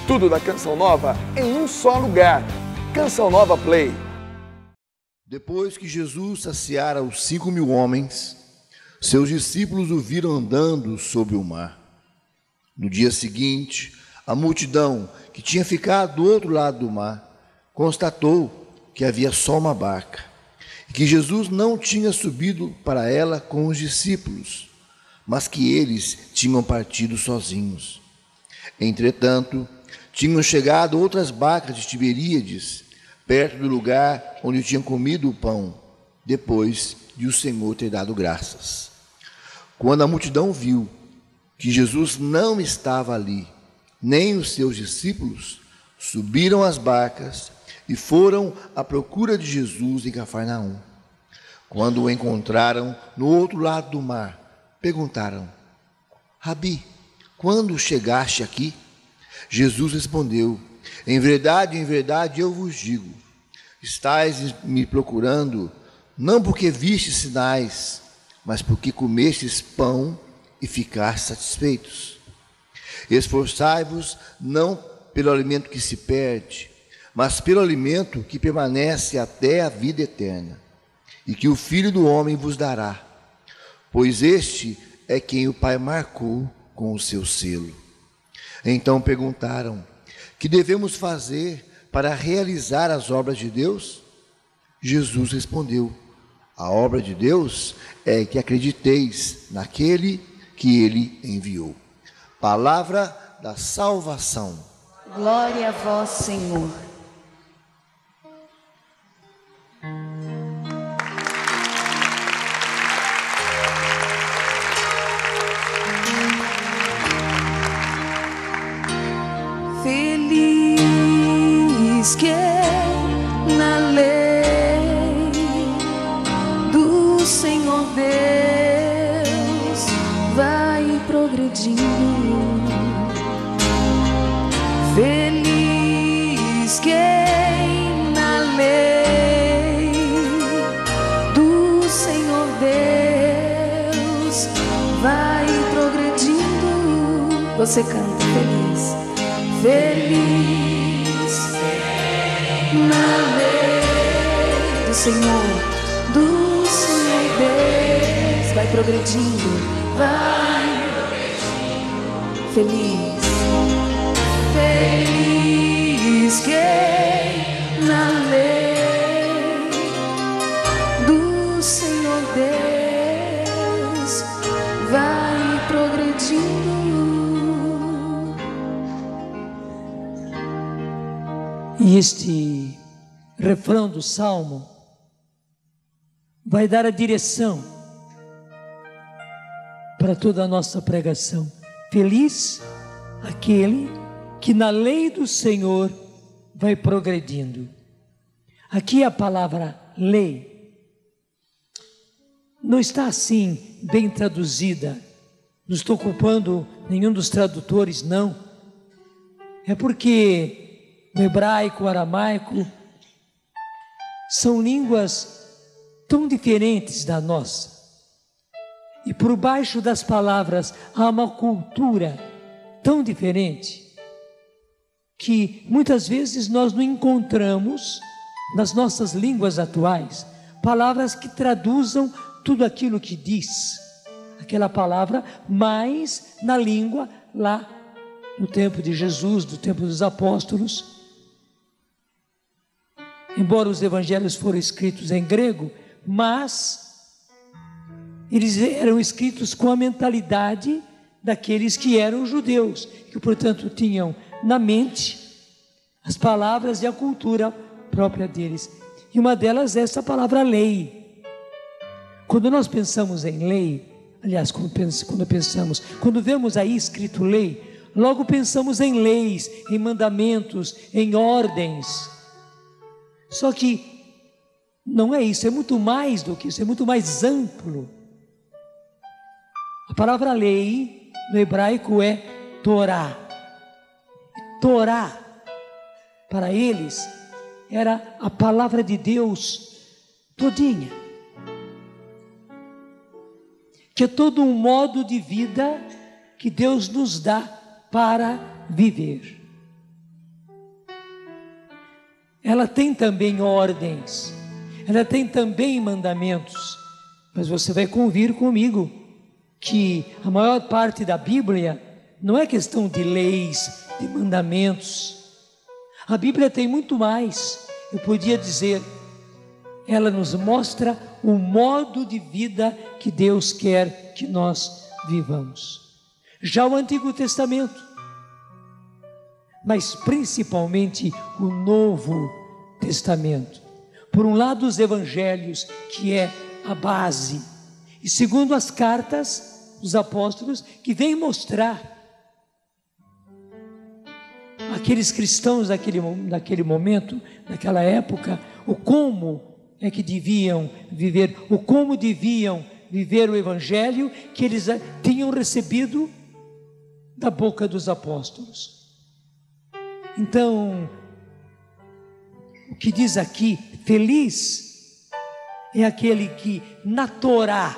Tudo da Canção Nova em um só lugar. Canção Nova Play. Depois que Jesus saciara os 5.000 homens, seus discípulos o viram andando sobre o mar. No dia seguinte, a multidão que tinha ficado do outro lado do mar constatou que havia só uma barca e que Jesus não tinha subido para ela com os discípulos, mas que eles tinham partido sozinhos. Entretanto, tinham chegado outras barcas de Tiberíades, perto do lugar onde tinham comido o pão, depois de o Senhor ter dado graças. Quando a multidão viu que Jesus não estava ali, nem os seus discípulos, subiram às barcas e foram à procura de Jesus em Cafarnaum. Quando o encontraram no outro lado do mar, perguntaram: Rabi, quando chegaste aqui? Jesus respondeu: em verdade, eu vos digo, estáis me procurando, não porque vistes sinais, mas porque comestes pão e ficaste satisfeitos. Esforçai-vos não pelo alimento que se perde, mas pelo alimento que permanece até a vida eterna, e que o Filho do Homem vos dará, pois este é quem o Pai marcou com o seu selo. Então perguntaram: que devemos fazer para realizar as obras de Deus? Jesus respondeu: a obra de Deus é que acrediteis naquele que Ele enviou. Palavra da salvação. Glória a vós, Senhor. Feliz que na lei do Senhor Deus vai progredindo. Feliz quem na lei do Senhor Deus vai progredindo. Você canta feliz. Feliz na lei do Senhor Deus vai progredindo, vai progredindo. Feliz quem na lei do Senhor Deus vai progredindo. E este refrão do Salmo vai dar a direção para toda a nossa pregação. Feliz aquele que na lei do Senhor vai progredindo. Aqui a palavra lei não está assim bem traduzida. Não estou culpando nenhum dos tradutores, não. É porque o hebraico, o aramaico são línguas tão diferentes da nossa. E por baixo das palavras há uma cultura tão diferente que muitas vezes nós não encontramos nas nossas línguas atuais palavras que traduzam tudo aquilo que diz aquela palavra, mas na língua lá no tempo de Jesus, do tempo dos apóstolos. Embora os evangelhos foram escritos em grego, mas eles eram escritos com a mentalidade daqueles que eram judeus, que portanto tinham na mente as palavras e a cultura própria deles. E uma delas é essa palavra lei. Quando nós pensamos em lei, aliás, quando vemos aí escrito lei, logo pensamos em leis, em mandamentos, em ordens. Só que não é isso, é muito mais do que isso, é muito mais amplo. A palavra lei no hebraico é Torá. Torá, para eles, era a palavra de Deus todinha, que é todo um modo de vida que Deus nos dá para viver. ela tem também ordens, ela tem também mandamentos, mas você vai convir comigo que a maior parte da Bíblia não é questão de leis, de mandamentos. A Bíblia tem muito mais. Eu podia dizer, ela nos mostra o modo de vida que Deus quer que nós vivamos. Já o Antigo Testamento, mas principalmente o Novo Testamento. Por um lado, os Evangelhos, que é a base, e segundo as cartas dos apóstolos, que vêm mostrar aqueles cristãos daquele momento, naquela época, o como é que deviam viver, o como deviam viver o Evangelho que eles tinham recebido da boca dos apóstolos. Então, o que diz aqui, feliz é aquele que na Torá,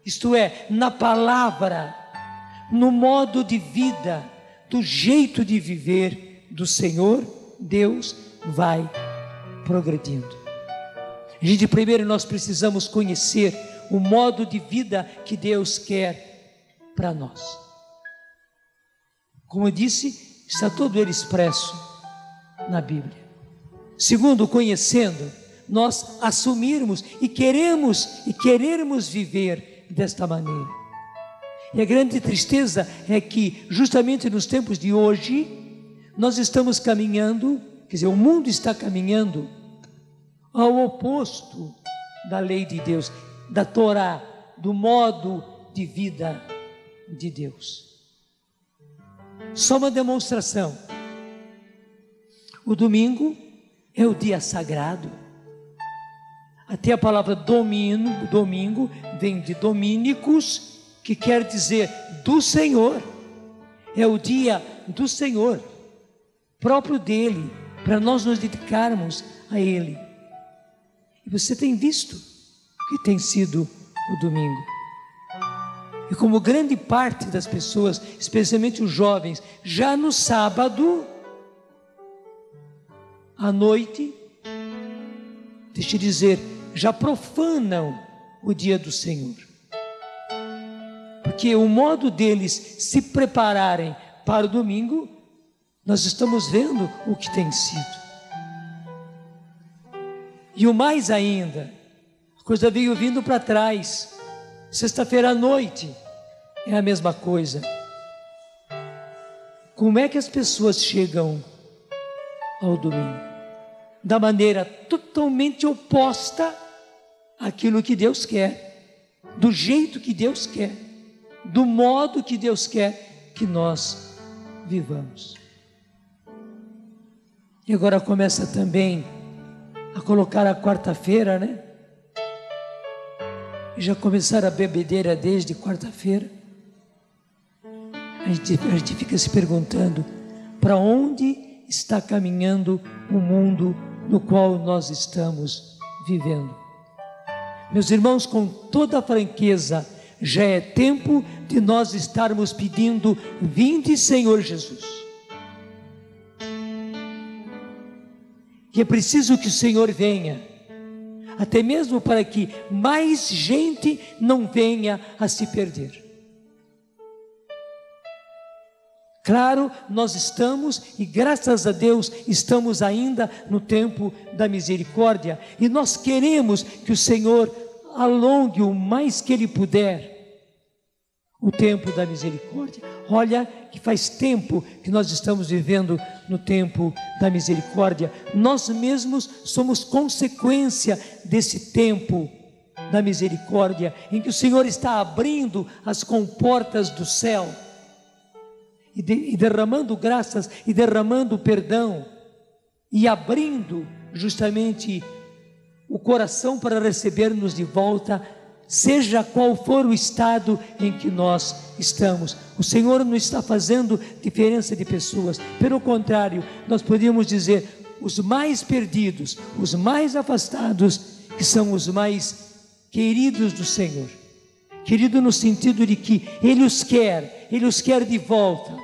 isto é, na palavra, no modo de vida, do jeito de viver do Senhor, Deus vai progredindo. Gente, primeiro nós precisamos conhecer o modo de vida que Deus quer para nós. Como eu disse, está todo ele expresso na Bíblia. Segundo, conhecendo, nós assumirmos e querermos viver desta maneira. E a grande tristeza é que justamente nos tempos de hoje nós estamos caminhando, quer dizer, o mundo está caminhando ao oposto da lei de Deus, da Torá, do modo de vida de Deus. Só uma demonstração. O domingo é o dia sagrado. Até a palavra domingo vem de dominicus, que quer dizer do Senhor. É o dia do Senhor, próprio dele, para nós nos dedicarmos a ele. E você tem visto o que tem sido o domingo. E como grande parte das pessoas, especialmente os jovens, já no sábado à noite, deixa eu dizer, já profanam o dia do Senhor. Porque o modo deles se prepararem para o domingo, nós estamos vendo o que tem sido. E o mais ainda, a coisa veio vindo para trás. Sexta-feira à noite é a mesma coisa. Como é que as pessoas chegam ao domingo? Da maneira totalmente oposta àquilo que Deus quer, do jeito que Deus quer, do modo que Deus quer que nós vivamos. E agora começa também a colocar a quarta-feira, né? E já começaram a bebedeira desde quarta-feira. A gente fica se perguntando para onde está caminhando o mundo no qual nós estamos vivendo. Meus irmãos, com toda a franqueza, já é tempo de nós estarmos pedindo: vinde, Senhor Jesus. E é preciso que o Senhor venha, até mesmo para que mais gente não venha a se perder. Claro, nós estamos, e graças a Deus, estamos ainda no tempo da misericórdia, e nós queremos que o Senhor alongue o mais que Ele puder o tempo da misericórdia. Olha que faz tempo que nós estamos vivendo no tempo da misericórdia. Nós mesmos somos consequência desse tempo da misericórdia, em que o Senhor está abrindo as comportas do céu e derramando graças e derramando perdão e abrindo justamente o coração para receber-nos de volta, seja qual for o estado em que nós estamos. O Senhor não está fazendo diferença de pessoas, pelo contrário, nós podemos dizer, os mais perdidos, os mais afastados, que são os mais queridos do Senhor. Querido no sentido de que Ele os quer de volta.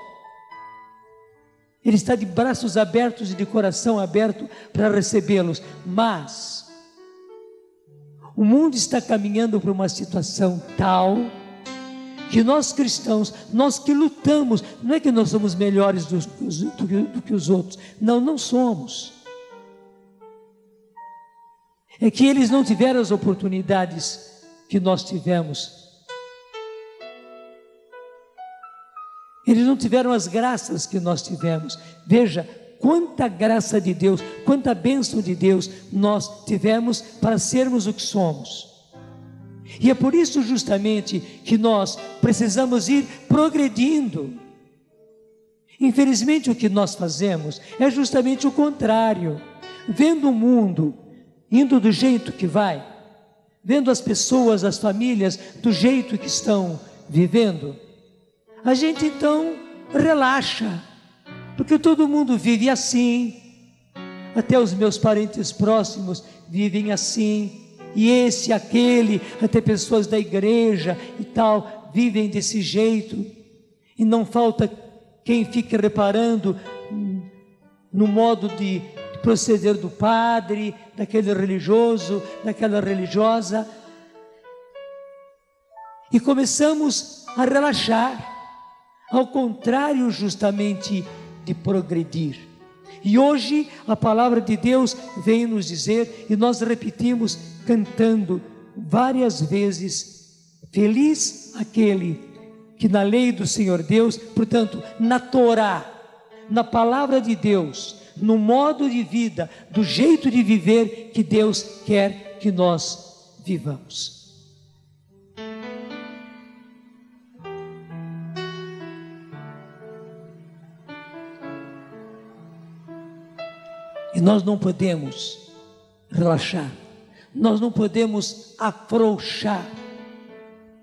Ele está de braços abertos e de coração aberto para recebê-los. Mas o mundo está caminhando para uma situação tal que nós cristãos, nós que lutamos, não é que nós somos melhores do que os outros. Não, não somos. É que eles não tiveram as oportunidades que nós tivemos. Eles não tiveram as graças que nós tivemos. Veja, quanta graça de Deus, quanta bênção de Deus nós tivemos para sermos o que somos. E é por isso justamente que nós precisamos ir progredindo. Infelizmente o que nós fazemos é justamente o contrário. Vendo o mundo indo do jeito que vai, vendo as pessoas, as famílias do jeito que estão vivendo, a gente então relaxa, porque todo mundo vive assim, até os meus parentes próximos vivem assim, e esse, aquele, até pessoas da igreja e tal, vivem desse jeito, e não falta quem fique reparando no modo de proceder do padre, daquele religioso, daquela religiosa, e começamos a relaxar, ao contrário justamente de progredir. E hoje a palavra de Deus vem nos dizer, e nós repetimos cantando várias vezes: feliz aquele que na lei do Senhor Deus, portanto na Torá, na palavra de Deus, no modo de vida, do jeito de viver que Deus quer que nós vivamos. E nós não podemos relaxar, nós não podemos afrouxar.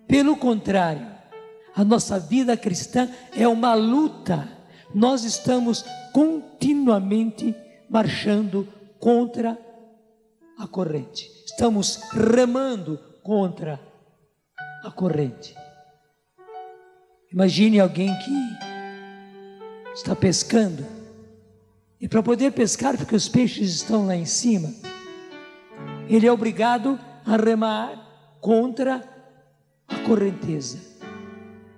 Pelo contrário, a nossa vida cristã é uma luta. Nós estamos continuamente marchando contra a corrente. Estamos remando contra a corrente. Imagine alguém que está pescando, e para poder pescar, porque os peixes estão lá em cima, ele é obrigado a remar contra a correnteza.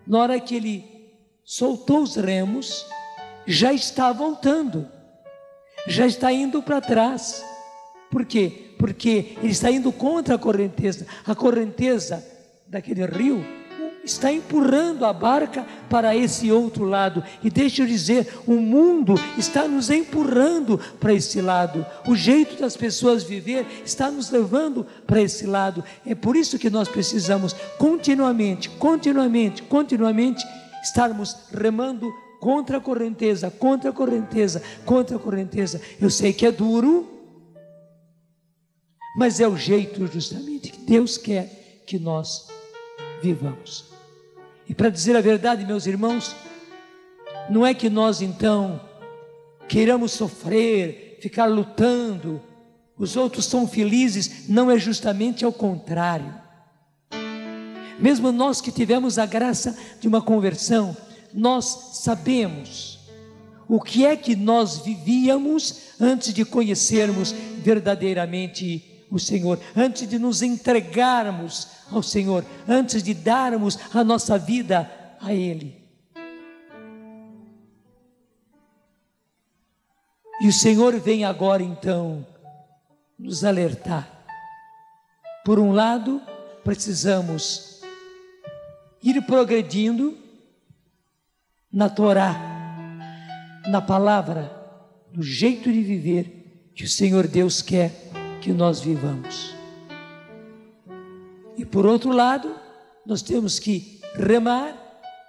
Na hora que ele soltou os remos, já está voltando, já está indo para trás. Por quê? Porque ele está indo contra a correnteza. A correnteza daquele rio está empurrando a barca para esse outro lado. E deixa eu dizer, o mundo está nos empurrando para esse lado. O jeito das pessoas viver está nos levando para esse lado. É por isso que nós precisamos continuamente estarmos remando contra a correnteza, contra a correnteza, contra a correnteza. Eu sei que é duro, mas é o jeito justamente que Deus quer que nós vivamos. E para dizer a verdade, meus irmãos, não é que nós então queiramos sofrer, ficar lutando, os outros são felizes, não, é justamente ao contrário. Mesmo nós que tivemos a graça de uma conversão, nós sabemos o que é que nós vivíamos antes de conhecermos verdadeiramente o Senhor, antes de nos entregarmos ao Senhor, antes de darmos a nossa vida a Ele. E o Senhor vem agora então nos alertar. Por um lado, precisamos ir progredindo na Torá, na palavra, no jeito de viver que o Senhor Deus quer que nós vivamos. E por outro lado, nós temos que remar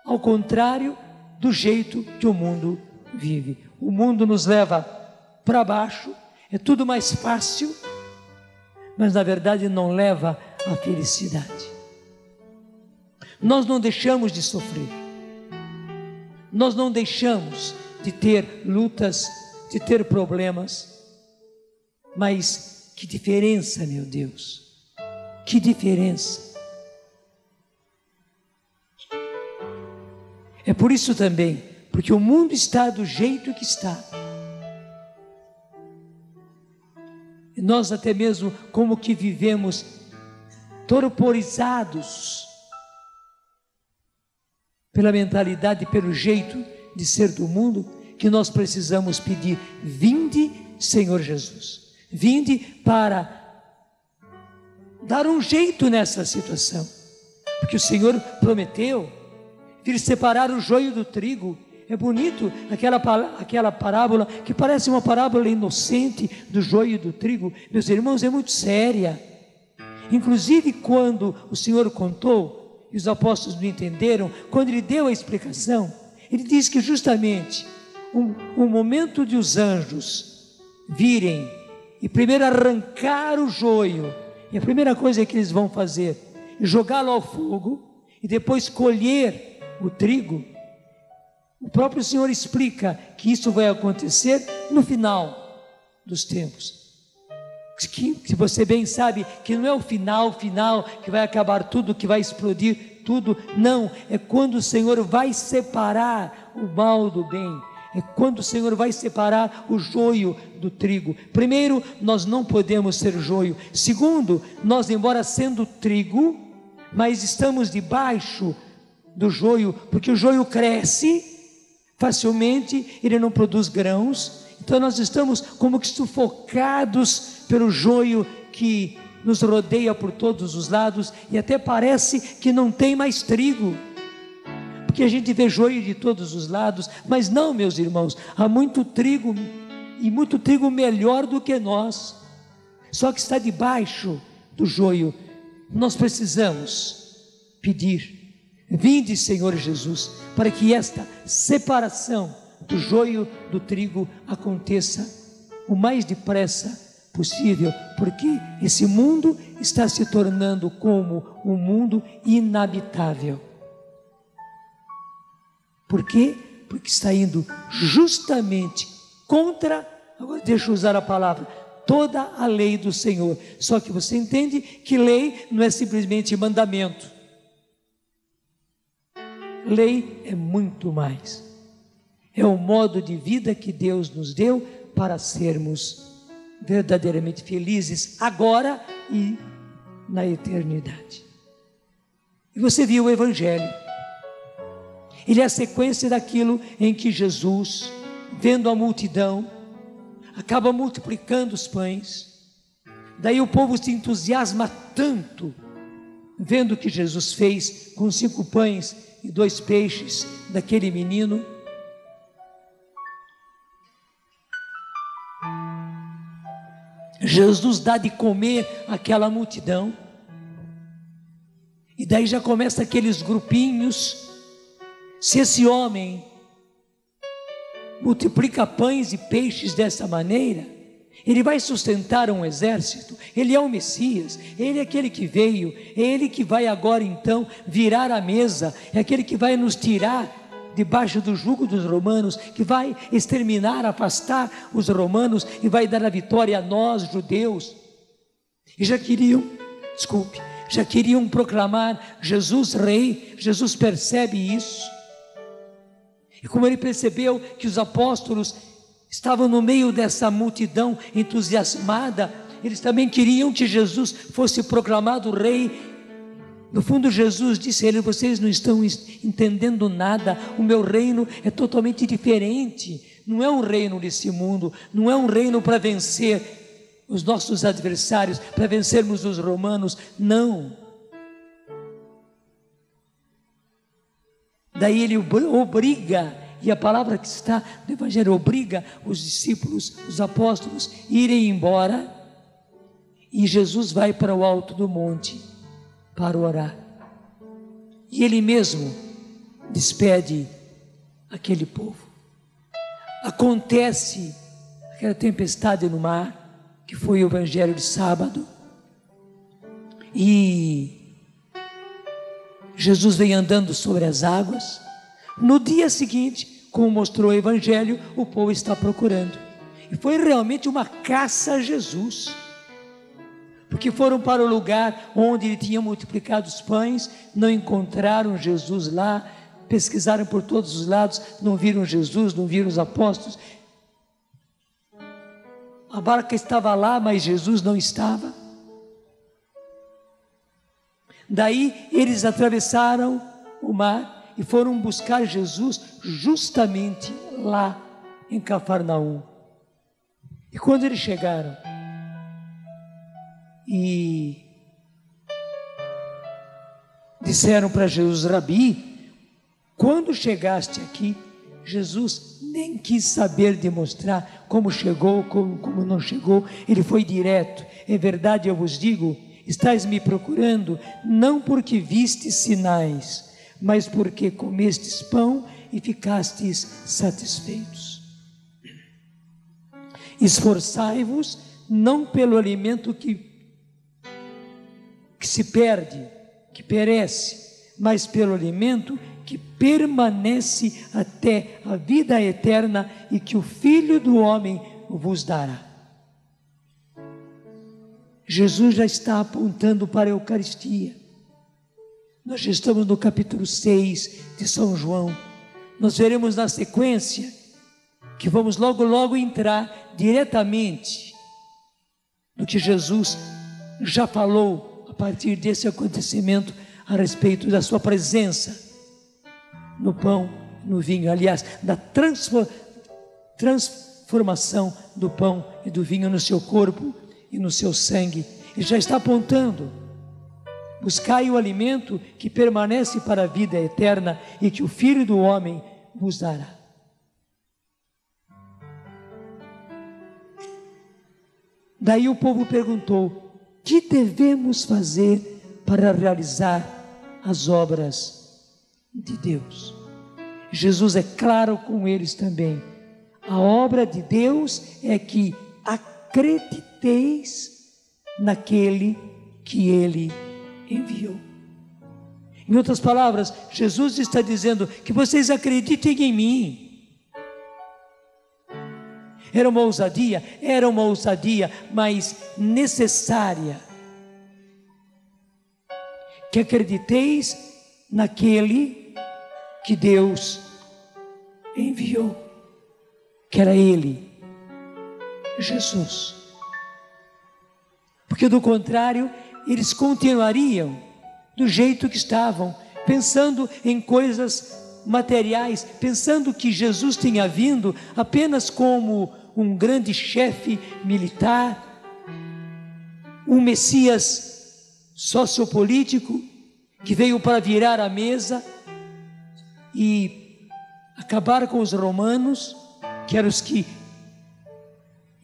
ao contrário do jeito que o mundo vive. O mundo nos leva para baixo, é tudo mais fácil, mas na verdade não leva à felicidade. Nós não deixamos de sofrer, nós não deixamos de ter lutas, de ter problemas, mas que diferença, meu Deus, que diferença. É por isso também, porque o mundo está do jeito que está. E nós até mesmo como que vivemos torporizados pela mentalidade, pelo jeito de ser do mundo, que nós precisamos pedir: vinde, Senhor Jesus, vinde para dar um jeito nessa situação, porque o Senhor prometeu vir separar o joio do trigo. É bonito aquela parábola, que parece uma parábola inocente do joio e do trigo. Meus irmãos, é muito séria. Inclusive quando o Senhor contou, e os apóstolos não entenderam, quando Ele deu a explicação, Ele disse que justamente o momento de os anjos virem e primeiro arrancar o joio, e a primeira coisa que eles vão fazer é jogá-lo ao fogo, e depois colher o trigo. O próprio Senhor explica que isso vai acontecer no final dos tempos. Que você bem sabe que não é o final que vai acabar tudo, que vai explodir tudo. Não, é quando o Senhor vai separar o mal do bem. É quando o Senhor vai separar o joio do trigo. Primeiro, nós não podemos ser joio. Segundo, nós, embora sendo trigo, mas estamos debaixo do joio, porque o joio cresce facilmente, ele não produz grãos. Então nós estamos como que sufocados pelo joio que nos rodeia por todos os lados, e até parece que não tem mais trigo, porque a gente vê joio de todos os lados. Mas não, meus irmãos, há muito trigo, e muito trigo melhor do que nós, só que está debaixo do joio. Nós precisamos pedir: vinde, Senhor Jesus, para que esta separação do joio do trigo aconteça o mais depressa possível, porque esse mundo está se tornando como um mundo inabitável. Por quê? Porque está indo justamente contra, agora deixa eu usar a palavra, toda a lei do Senhor. Só que você entende que lei não é simplesmente mandamento. Lei é muito mais. É o modo de vida que Deus nos deu para sermos verdadeiramente felizes agora e na eternidade. E você viu o Evangelho. Ele é a sequência daquilo em que Jesus, vendo a multidão, acaba multiplicando os pães. Daí o povo se entusiasma tanto, vendo o que Jesus fez com 5 pães e 2 peixes daquele menino. Jesus dá de comer àquela multidão, e daí já começa aqueles grupinhos. Se esse homem multiplica pães e peixes dessa maneira, ele vai sustentar um exército. Ele é o Messias, ele é aquele que veio, é ele que vai agora então virar a mesa, é aquele que vai nos tirar debaixo do jugo dos romanos, que vai exterminar, afastar os romanos e vai dar a vitória a nós, judeus. E já queriam proclamar Jesus rei. Jesus percebe isso, e como ele percebeu que os apóstolos estavam no meio dessa multidão entusiasmada, eles também queriam que Jesus fosse proclamado rei. No fundo, Jesus disse a ele: vocês não estão entendendo nada, o meu reino é totalmente diferente. Não é um reino desse mundo, não é um reino para vencer os nossos adversários, para vencermos os romanos, não. Daí ele obriga, e a palavra que está no Evangelho, obriga os discípulos, os apóstolos, irem embora, e Jesus vai para o alto do monte para orar, e ele mesmo despede aquele povo. Acontece aquela tempestade no mar, que foi o Evangelho de sábado, e Jesus vem andando sobre as águas. No dia seguinte, como mostrou o Evangelho, o povo está procurando, e foi realmente uma caça a Jesus, porque foram para o lugar onde ele tinha multiplicado os pães, não encontraram Jesus lá, pesquisaram por todos os lados, não viram Jesus, não viram os apóstolos. A barca estava lá, mas Jesus não estava. Daí eles atravessaram o mar e foram buscar Jesus justamente lá em Cafarnaum. E quando eles chegaram e disseram para Jesus: Rabi, quando chegaste aqui, Jesus nem quis saber demonstrar como chegou, como não chegou. Ele foi direto: é verdade, eu vos digo, estais me procurando, não porque vistes sinais, mas porque comestes pão e ficastes satisfeitos. Esforçai-vos não pelo alimento que se perde, que perece, mas pelo alimento que permanece até a vida eterna e que o Filho do Homem vos dará. Jesus já está apontando para a Eucaristia. Nós já estamos no capítulo 6 de São João. Nós veremos na sequência que vamos logo entrar diretamente no que Jesus já falou a partir desse acontecimento a respeito da sua presença no pão, no vinho, aliás, da transformação do pão e do vinho no seu corpo e no seu sangue. Ele já está apontando: buscai o alimento que permanece para a vida eterna e que o Filho do Homem vos dará. Daí o povo perguntou: que devemos fazer para realizar as obras de Deus? Jesus é claro com eles também: a obra de Deus é que acrediteis naquele que Ele enviou. Em outras palavras, Jesus está dizendo que vocês acreditem em mim. Era uma ousadia, mas necessária. Que acrediteis naquele que Deus enviou, que era Ele, Jesus. Porque do contrário, eles continuariam do jeito que estavam, pensando em coisas materiais, pensando que Jesus tinha vindo apenas como um grande chefe militar, um Messias sociopolítico que veio para virar a mesa e acabar com os romanos, que eram os que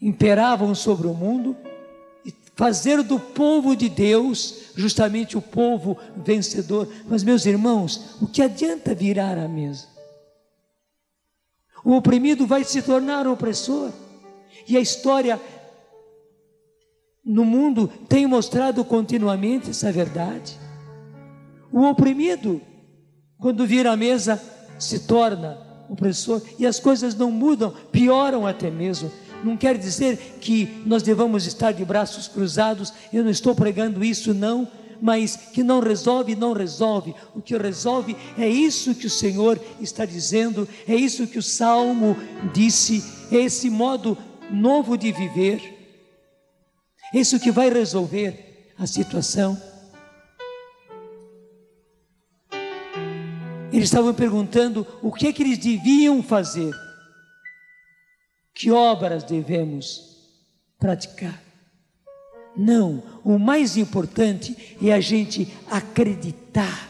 imperavam sobre o mundo, e fazer do povo de Deus justamente o povo vencedor. Mas, meus irmãos, o que adianta virar a mesa? O oprimido vai se tornar opressor. E a história no mundo tem mostrado continuamente essa verdade. O oprimido, quando vira a mesa, se torna opressor, e as coisas não mudam, pioram até mesmo. Não quer dizer que nós devamos estar de braços cruzados. Eu não estou pregando isso, não. Mas que não resolve. O que resolve é isso que o Senhor está dizendo, é isso que o Salmo disse, é esse modo novo de viver, é isso que vai resolver a situação. Eles estavam perguntando o que é que eles deviam fazer, que obras devemos praticar. Não, o mais importante é a gente acreditar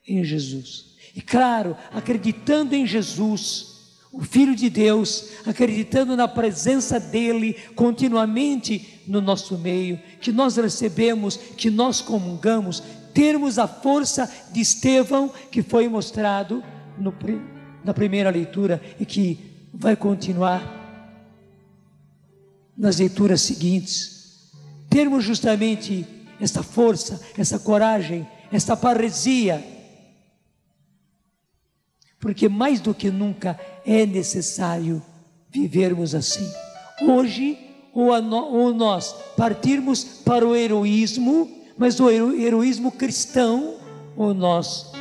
em Jesus. E claro, acreditando em Jesus, o Filho de Deus, acreditando na presença dEle continuamente no nosso meio, que nós recebemos, que nós comungamos, termos a força de Estevão, que foi mostrado na primeira leitura e que vai continuar nas leituras seguintes. Termos justamente essa força, essa coragem, essa parresia, porque mais do que nunca é necessário vivermos assim. Hoje, ou nós partirmos para o heroísmo, mas o heroísmo cristão, ou nós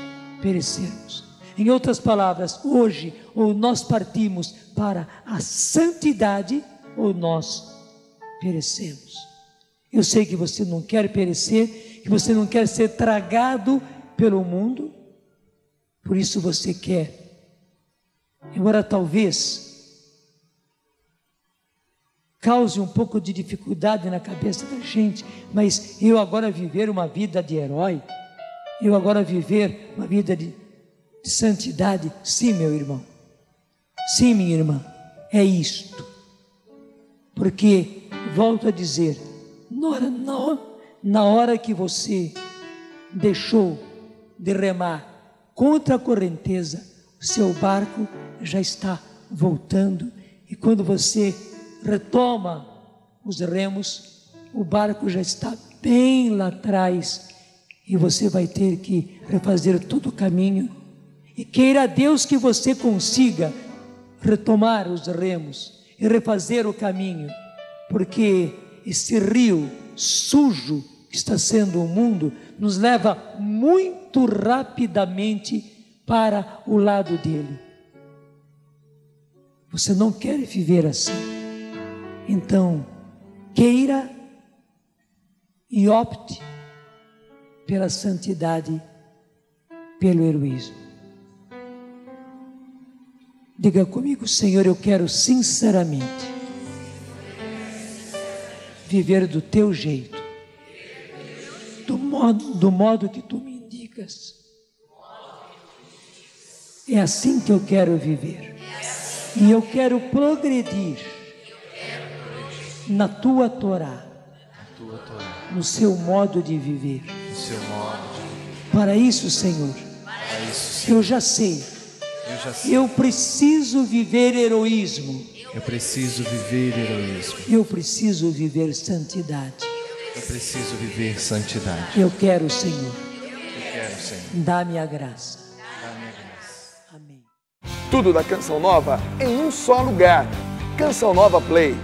perecermos. Em outras palavras, hoje, ou nós partimos para a santidade, ou nós perecemos. Eu sei que você não quer perecer, que você não quer ser tragado pelo mundo, por isso você quer. Embora talvez cause um pouco de dificuldade na cabeça da gente, mas eu agora viver uma vida de herói, eu agora viver uma vida de santidade, sim, meu irmão, sim, minha irmã, é isto. Porque, volto a dizer, na hora que você deixou de remar contra a correnteza, o seu barco já está voltando, e quando você retoma os remos, o barco já está bem lá atrás, e você vai ter que refazer todo o caminho, e queira Deus que você consiga retomar os remos e refazer o caminho, porque esse rio sujo que está sendo o mundo nos leva muito rapidamente para o lado dele. Você não quer viver assim, então queira e opte pela santidade, pelo heroísmo. Diga comigo: Senhor, eu quero sinceramente viver do teu jeito, do modo que tu me indicas. É assim que eu quero viver, e eu quero progredir na tua Torá, no seu modo de viver. Para isso, Senhor, eu já sei. Eu preciso viver heroísmo. Eu preciso viver heroísmo. Eu preciso viver santidade. Eu preciso viver santidade. Eu quero, Senhor. Eu quero, Senhor. Dá-me a graça. Dá-me a graça. Amém. Tudo da Canção Nova em um só lugar. Canção Nova Play.